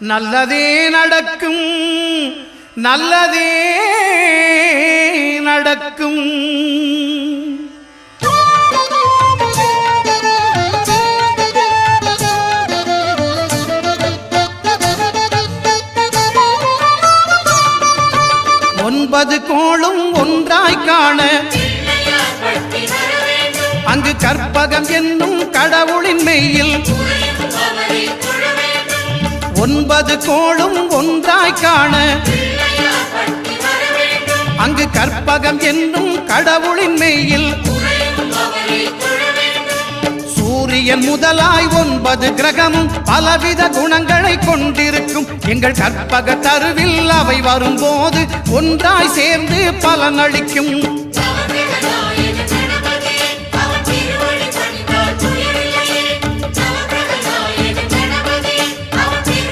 நல்லதே நடக்கும் நல்லதே நடக்கும். ஒன்பது கோளும் ஒன்றாய் காண அங்கு கற்பகம் என்னும் கடவுளின் மெய்யில் ஒன்பது கோளும் ஒன்றாய் காண அங்கு கற்பகம் என்னும் கடவுளின் மெய்யில் சூரியன் முதலாய் 9 கிரகமும் பலவித குணங்களை கொண்டிருக்கும். எங்கள் கற்பக தருவில் அவை வரும்போது ஒன்றாய் சேர்ந்து பலனளிக்கும்.